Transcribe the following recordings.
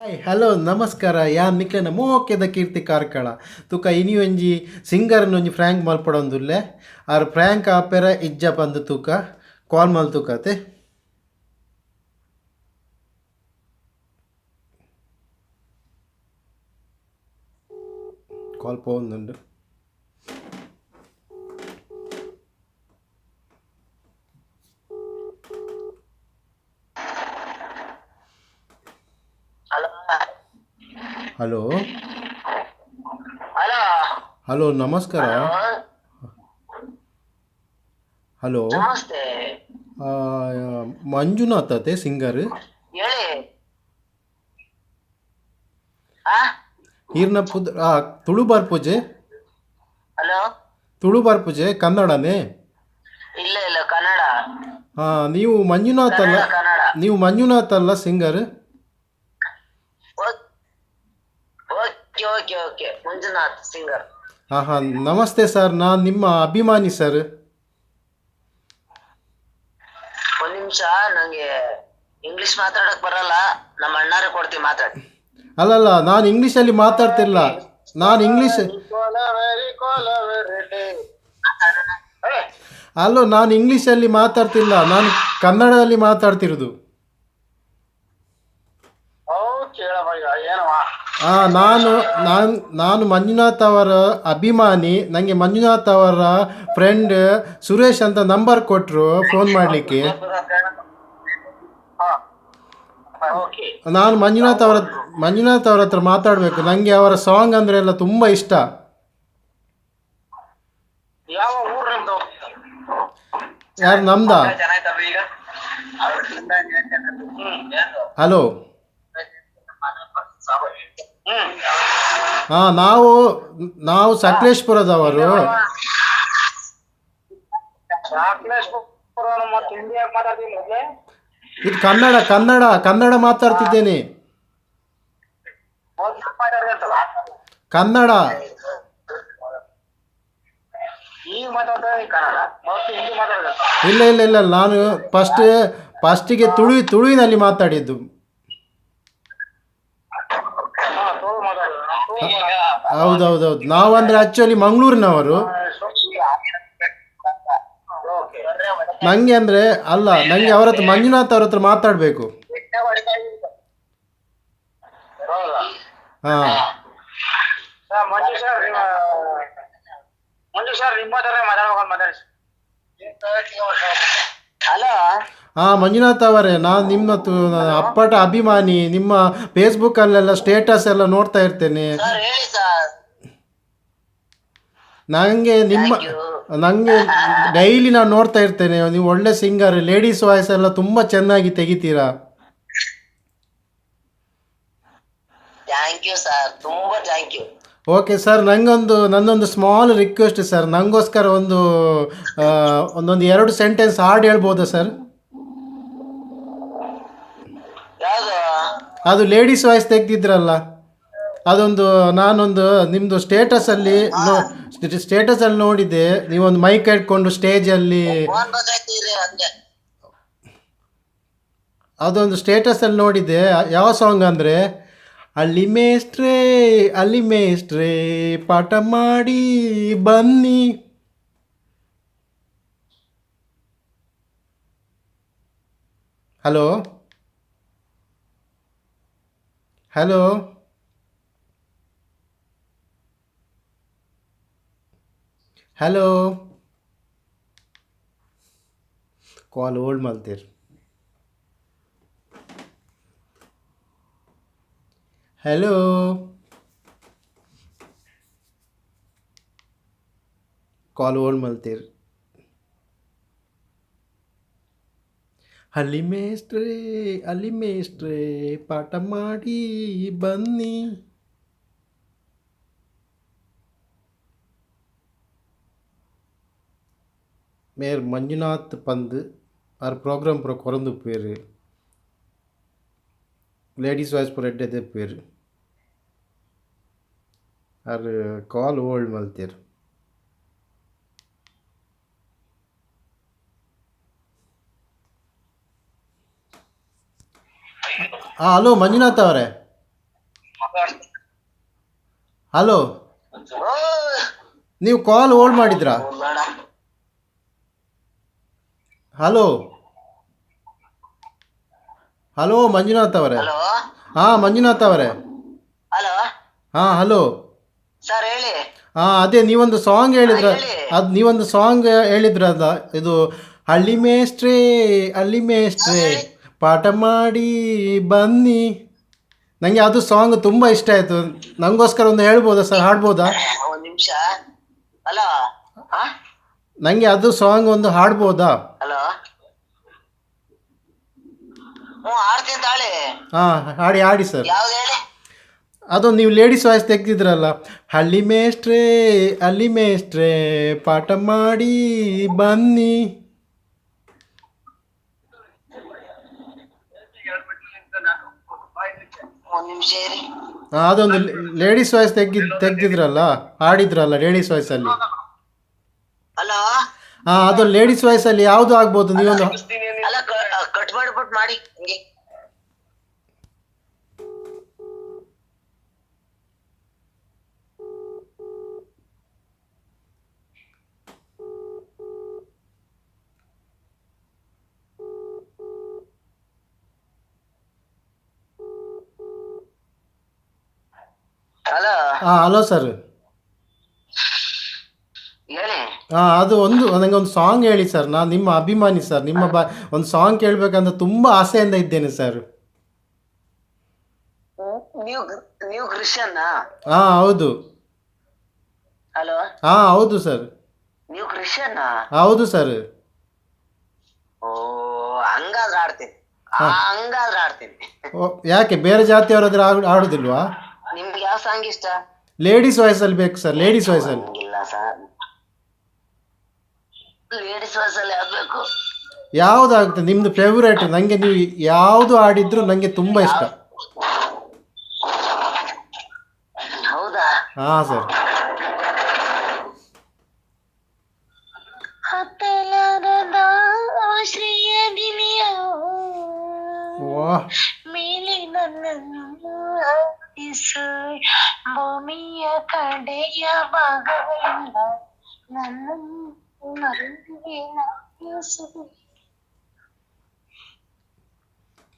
Hi hello ನಮಸ್ಕಾರ ಯಾನ್ ನಿಕ್ಲೆನ ಮೋಕೆದ ಕೀರ್ತಿ ಕಾರ್ಕಳ ತುಕ ಇನಿ ಒಂಜಿ ಸಿಂಗರ್ನ ಒಂಜಿ ಫ್ರ್ಯಾಂಕ್ ಮಲ್ಪಡೊಂದುಲ್ಲೆ ಆರ್ ಫ್ರ್ಯಾಂಕ್ ಆಪೆರ ಇಜ್ಜ ಪಂದ್ ತೂಕ ಕಾಲ್ ಮಲ್ತುಕತೆ ಕಾಲ್ ಪೋವೊಂದುಂಡು. ಹಲೋ ಹಲೋ ಹಲೋ ಹಲೋ ನಮಸ್ಕಾರ. ಹಲೋ ಹಲೋ ನಮಸ್ತೆ ಮಂಜುನಾಥ್ ಅತೆ ಸಿಂಗರ್ ಹೇಳಿ. ಆ ಈರ್ನ ಪುದ್ ತುಳು ಬರ್ಪುಜೆ ಹಲೋ ತುಳು ಬರ್ಪುಜೆ ಕನ್ನಡನೇ. ಇಲ್ಲ ಇಲ್ಲ ಕನ್ನಡ. ನೀವು ಮಂಜುನಾಥ್ ಅಲ್ಲ, ಕನ್ನಡ ಕನ್ನಡ. ನೀವು ಮಂಜುನಾಥ್ ಅಲ್ಲ singer? Okay okay okay Manjunath singer. ಹಾಂ ಹಾಂ ನಮಸ್ತೆ ಸರ್, ನಾನು ನಿಮ್ಮ ಅಭಿಮಾನಿ ಸರ್. ಒಂದ್ ನಿಮಿಷ, ನಂಗೆ ಇಂಗ್ಲಿಷ್ ಮಾತಾಡಕ್ ಬರಲ್ಲ, ನಮ್ಮ ಅಣ್ಣಾರ ಕೊಡ್ತೀವಿ ಮಾತಾಡಿ. ಅಲ್ಲಲ್ಲ, ನಾನು ಇಂಗ್ಲೀಷಲ್ಲಿ ಮಾತಾಡ್ತಿಲ್ಲ. ನಾನು ಇಂಗ್ಲೀಷ್ ಅಲ್ಲೋ, ನಾನು ಇಂಗ್ಲೀಷಲ್ಲಿ ಮಾತಾಡ್ತಿಲ್ಲ, ನಾನು ಕನ್ನಡದಲ್ಲಿ ಮಾತಾಡ್ತಿರೋದು. ನಾನು ನಾನು ನಾನು ಮಂಜುನಾಥ್ ಅವರ ಅಭಿಮಾನಿ. ನನಗೆ ಮಂಜುನಾಥ್ ಅವರ ಫ್ರೆಂಡ್ ಸುರೇಶ್ ಅಂತ ನಂಬರ್ ಕೊಟ್ಟರು ಫೋನ್ ಮಾಡಲಿಕ್ಕೆ. ನಾನು ಮಂಜುನಾಥ್ ಅವರ ಹತ್ರ ಮಾತಾಡಬೇಕು. ನನಗೆ ಅವರ ಸಾಂಗ್ ಅಂದರೆ ಎಲ್ಲ ತುಂಬ ಇಷ್ಟ. ಯಾವ ಊರು ನಿಮ್ದು? ಯಾರು ನಮ್ದಾ? ಹಲೋ. ಹಾಂ, ನಾವು ಸಕಲೇಶ್ಪುರದವರು. ಇದು ಕನ್ನಡ ಕನ್ನಡ ಕನ್ನಡ ಮಾತಾಡ್ತಿದ್ದೇನೆ. ಕನ್ನಡ. ಇಲ್ಲ ಇಲ್ಲ ಇಲ್ಲ, ನಾನು ಫಸ್ಟಿಗೆ ತುಳುವಿನಲ್ಲಿ ಮಾತಾಡಿದ್ದು. ಹೌದೌದೌದು, ನಾವಂದ್ರೆ ಆಕ್ಚುಲಿ ಮಂಗಳೂರಿನವರು. ನಂಗೆ ಅಂದ್ರೆ ಅಲ್ಲ, ನಂಗೆ ಅವ್ರ ಹತ್ರ ಮಂಜುನಾಥ್ ಅವ್ರ ಹತ್ರ ಮಾತಾಡಬೇಕು. ಹಾ ಹಲೋ ಹಾಂ ಮಂಜುನಾಥ್ ಅವರೇ, ನಾನು ನಿಮ್ಮ ಅಪ್ಪಟ ಅಭಿಮಾನಿ. ನಿಮ್ಮ ಫೇಸ್ಬುಕ್ಕಲ್ಲೆಲ್ಲ ಸ್ಟೇಟಸ್ ಎಲ್ಲ ನೋಡ್ತಾ ಇರ್ತೇನೆ. ಸರ್, ಹೇಳಿ ಸರ್. ನನಗೆ ಡೈಲಿ ನಾನು ನೋಡ್ತಾ ಇರ್ತೇನೆ. ನೀವು ಒಳ್ಳೆ ಸಿಂಗರ್, ಲೇಡೀಸ್ ವಾಯ್ಸ್ ಎಲ್ಲ ತುಂಬ ಚೆನ್ನಾಗಿ ತೆಗಿತೀರಾ. ಥ್ಯಾಂಕ್ ಯು ಸರ್, ತುಂಬಾ ಥ್ಯಾಂಕ್ ಯು. ಓಕೆ ಸರ್, ನನ್ನೊಂದು ಸ್ಮಾಲ್ ರಿಕ್ವೆಸ್ಟ್ ಸರ್. ನನಗೋಸ್ಕರ ಒಂದೊಂದು 2 ಸೆಂಟೆನ್ಸ್ ಹಾಡು ಹೇಳ್ಬೋದಾ ಸರ್? ಯಾವುದು? ಅದು ಲೇಡೀಸ್ ವಾಯ್ಸ್ ತೆಗ್ದಿದ್ರಲ್ಲ, ನಾನೊಂದು ನಿಮ್ಮದು ಸ್ಟೇಟಸಲ್ಲಿ ನೋಡಿದ್ದೆ. ನೀವೊಂದು ಮೈಕ್ ಇಟ್ಕೊಂಡು ಸ್ಟೇಜಲ್ಲಿ, ಫೋನ್ ಬೇಕಾಗ್ತೀರಿ ಹಂಗೆ. ಅದೊಂದು ಸ್ಟೇಟಸಲ್ಲಿ ನೋಡಿದ್ದೆ. ಯಾವ ಸಾಂಗ್ ಅಂದರೆ, ಅಲ್ಲಿ ಮೇಸ್ಟ್ರೇ ಪಾಠ ಮಾಡಿ ಬನ್ನಿ. Hello hello hello call hold ಮಾಡ್ತೀರಿ. ಹಲೋ ಕಾಲ್ ಹೋಲ್ಡ್ ಮಾಡ್ತೀರಿ. ಅಲ್ಲಿ ಮೇಸ್ಟ್ರೇ ಪಾಠ ಮಾಡಿ ಬನ್ನಿ. மேர் மஞ்சுநாத் பந்து ஆர் ப்ரோக்ராம் ப்ரோ கொறந்து பேர் ಲೇಡೀಸ್ ವಾಯ್ಸ್ ಪೂರ ಎಡ್ಡೆದೇ ಪೇರು ಆರ್ ಕಾಲ್ ಹೋಲ್ಡ್ ಮಲ್ತೇರು. ಹಲೋ ಮಂಜುನಾಥ್ ಅವರೇ. ಹಲೋ, ಓ ನೀವು ಕಾಲ್ ಹೋಲ್ಡ್ ಮಾಡಿದ್ರಾ? ಬೇಡ. ಹಲೋ ಹಲೋ ಮಂಜುನಾಥ್ ಅವರೇ. ಹಲೋ ಹಾಂ ಮಂಜುನಾಥ್ ಅವರೇ. ಹಲೋ ಹಾಂ ಹಲೋ. ಸರ್ ಹೇಳಿ. ಹಾಂ ಅದೇ ನೀವೊಂದು ಸಾಂಗ್ ಹೇಳಿದ್ರ, ಹೇಳಿ. ಅದು ನೀವೊಂದು ಸಾಂಗ್ ಹೇಳಿದ್ರಲ್ಲ, ಇದು ಹಳ್ಳಿ ಮೇಸ್ಟ್ರೇ ಹಳ್ಳಿ ಮೇಸ್ಟ್ರೇ ಹೇಳಿ. ಪಾಠ ಮಾಡಿ ಬನ್ನಿ. ನನಗೆ ಅದು ಸಾಂಗ್ ತುಂಬ ಇಷ್ಟ ಆಯಿತು. ನನಗೋಸ್ಕರ ಒಂದು ಹೇಳ್ಬೋದಾ ಸರ್, ಹಾಡ್ಬೋದಾ? ಒಂದ್ ನಿಮಿಷ. ಹಲೋ ನನಗೆ ಅದು ಸಾಂಗ್ ಒಂದು ಹಾಡ್ಬೋದಾ? ಹಲೋ ಆಡ್ತೀನಿ ತಾಳಿ. ಹಾಂ ಹಾಡಿ ಹಾಡಿ ಸರ್. ಯಾವ್ದು ಹೇಳಿ. ಅದು ನೀವು ಲೇಡೀಸ್ ವಾಯ್ಸ್ ತೆಗ್ದಿದ್ರಲ್ಲ, ಹಳ್ಳಿ ಮೇಸ್ಟ್ರೇ ಪಾಠ ಮಾಡಿ ಬನ್ನಿ. ಒಂದ್ ನಿಮಿಷ ಇರಿ. ಹಾಂ ಅದೊಂದು ಲೇಡೀಸ್ ವಾಯ್ಸ್ ತೆಗ್ದಿದ್ರಲ್ಲ, ಹಾಡಿದ್ರಲ್ಲ ಲೇಡೀಸ್ ವಾಯ್ಸಲ್ಲಿ. ಹಲೋ ಹಾಂ ಅದು ಲೇಡೀಸ್ ವಾಯ್ಸಲ್ಲಿ ಯಾವುದು ಆಗ್ಬೋದು? ನೀವೊಂದು ಅಲ್ಲ ಕಟ್ ಮಾಡ್ಬಿಟ್ಟು ಮಾಡಿ ಹಿಂಗೆ. ಹಲೋ ಹಾಂ ಹಲೋ ಸರ್. ಹೇಳಿ. ಹಾಂ ಅದು ನನಗೆ ಒಂದು ಸಾಂಗ್ ಹೇಳಿ ಸರ್. ನಾನು ನಿಮ್ಮ ಅಭಿಮಾನಿ ಸರ್. ನಿಮ್ಮ ಒಂದು ಸಾಂಗ್ ಕೇಳಬೇಕಂತ ತುಂಬ ಆಸೆಯಿಂದ ಇದ್ದೇನೆ ಸರ್. ನೀವು ನೀವು ಕ್ರಿಶ್ಚಿಯನ್? ಹಾಂ ಹೌದು. ಹಲೋ ಹಾಂ ಹೌದು ಸರ್. ನೀವು ಕ್ರಿಶ್ಚಿಯನ್? ಹೌದು ಸರ್. ಓ ಹಂಗಾದ್ರೆ ಆಡ್ತೀನಿ. ಹಂಗಾದ್ರೆ ಆಡ್ತೀನಿ. ಓ ಯಾಕೆ ಬೇರೆ ಜಾತಿಯವರಾದ್ರೆ ಆಡೋದಿಲ್ವಾ? ನಿಮ್ಗೆ ಯಾವ ಸಾಂಗ್ ಇಷ್ಟ? ಲೇಡೀಸ್ ವಾಯ್ಸಲ್ಲಿ ಬೇಕು ಸರ್, ಲೇಡೀಸ್ ವಾಯ್ಸಲ್ಲಿ. ಹಂಗಿಲ್ಲ ಸರ್, ಲೇಡೀಸ್ ವಾಯ್ಸಲ್ಲಿ ಆಗ್ಬೇಕು. ಯಾವುದಾಗುತ್ತೆ ನಿಮ್ಮದು ಫೇವ್ರೇಟ್? ನನಗೆ ನೀವು ಯಾವುದು ಆಡಿದ್ರು ನನಗೆ ತುಂಬ ಇಷ್ಟ. ಹೌದಾ? ಹಾಂ ಸರ್. ವಾಹ್ ಮೇಲೆ ನನ್ನನ್ನು ಭೂಮಿಯ ಕಡೆಯ ಭಾಗವಿಲ್ಲ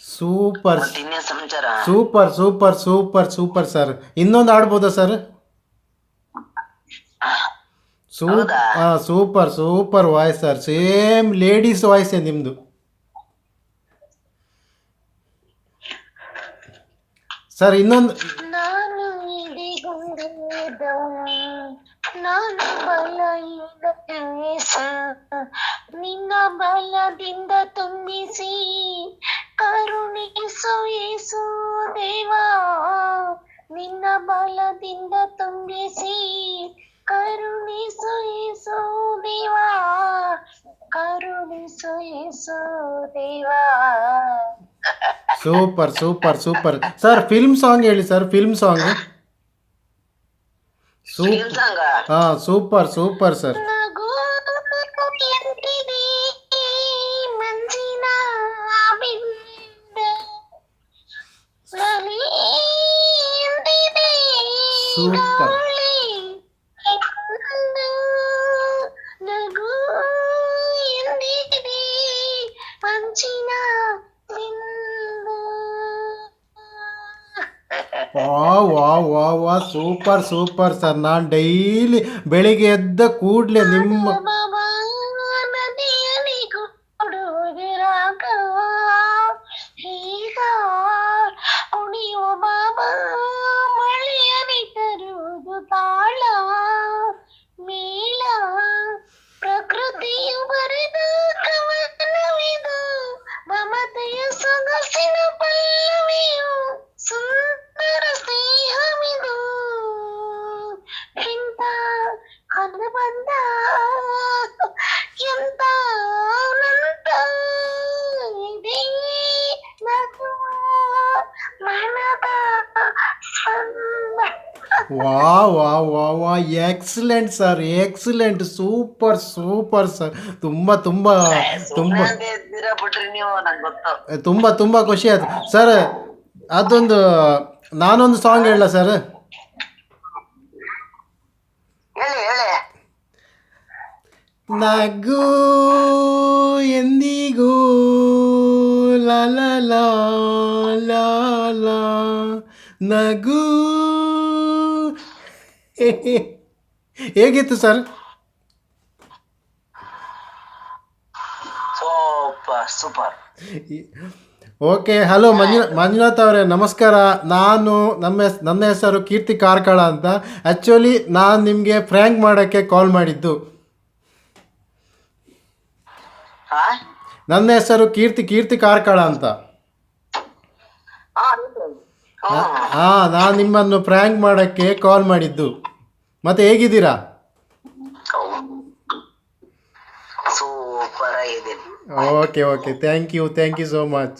ಸೂಪರ್ ಸಮಾಚಾರ. Super super super super sir. ಇನ್ನೊಂದು ಆಡ್ಬೋದಾ sir? Super super voice sir. Same ladies ವಾಯ್ಸೇ ನಿಮ್ಮದು ಸರ್. ಇನ್ನೊಂದು ನಾನು ಬಲ ನಿನ್ನ ಬಲದಿಂದ ತುಂಬಿಸಿ ಕರುಣಿಸು ಯೇಸು ದೇವಾ. ನಿನ್ನ ಬಲದಿಂದ ತುಂಬಿಸಿ ಕರುಣಿಸು ಯೇಸು ದೇವಾ. ಕರುಣಿಸು ಯೇಸು ದೇವಾ. Super super super sir. Film song ಹೇಳಿ ಸರ್, ಫಿಲ್ಮ್ ಸಾಂಗ್. ಹಾಂ ಸೂಪರ್ ಸೂಪರ್ ಸರ್. ಸೂಪರ್. ವಾ ಸೂಪರ್ ಸೂಪರ್ ಸರ್. ನಾನು ಡೈಲಿ ಬೆಳಿಗ್ಗೆ ಎದ್ದ ಕೂಡಲೇ ನಿಮ್ಮ ಪ್ರಕೃತಿಯು ಬರೆದ ಕವನವಿದು ಮಮತೆಯ ಸೊಗಸಿನ ಪಲ್ಲವಿಯು ಸುಂದರ ಸ್ನೇಹವಿದು ಎಂತ ಅನುಬಂಧ ಎಂತ ಅನಂತ ಇದೇ ನಗುವ ಮನದ ಸ್ಪಂದ. ವಾ excellent sir, excellent, super super sir. ತುಂಬ ತುಂಬ ತುಂಬ ಬಿಟ್ರಿ ನೀವು, ನಂಗೆ ಗೊತ್ತು. ತುಂಬ ತುಂಬ ಖುಷಿ ಆಯ್ತು ಸರ್. ಅದೊಂದು ನಾನೊಂದು ಸಾಂಗ್ ಹೇಳ ಸರ್. ಹೇಳಿ ಹೇಳಿ. ನಗು ಎಂದಿಗೂ ಲಾ ಲಾ ಲಾ ಲಾ ಲಾ ನಗು. ಹೇಗಿತ್ತು sir? Super super. Okay, hello Manjunath ಅವರೇ ನಮಸ್ಕಾರ. ನನ್ನ ಹೆಸರು ಕೀರ್ತಿ ಕಾರ್ಕಳ ಅಂತ. ಆ್ಯಕ್ಚುಲಿ ನಾನು ನಿಮಗೆ ಫ್ರ್ಯಾಂಕ್ ಮಾಡೋಕ್ಕೆ ಕಾಲ್ ಮಾಡಿದ್ದು. ಹಾ ನನ್ನ ಹೆಸರು ಕೀರ್ತಿ ಕಾರ್ಕಳ ಅಂತ. ಹಾಂ, ನಾನು ನಿಮ್ಮನ್ನು ಫ್ರ್ಯಾಂಕ್ ಮಾಡೋಕ್ಕೆ ಕಾಲ್ ಮಾಡಿದ್ದು. ಮತ್ತೆ ಹೇಗಿದ್ದೀರಾ? ಸೂಪರ್ ಆಗಿದ್ದೀನಿ. Okay thank you so much.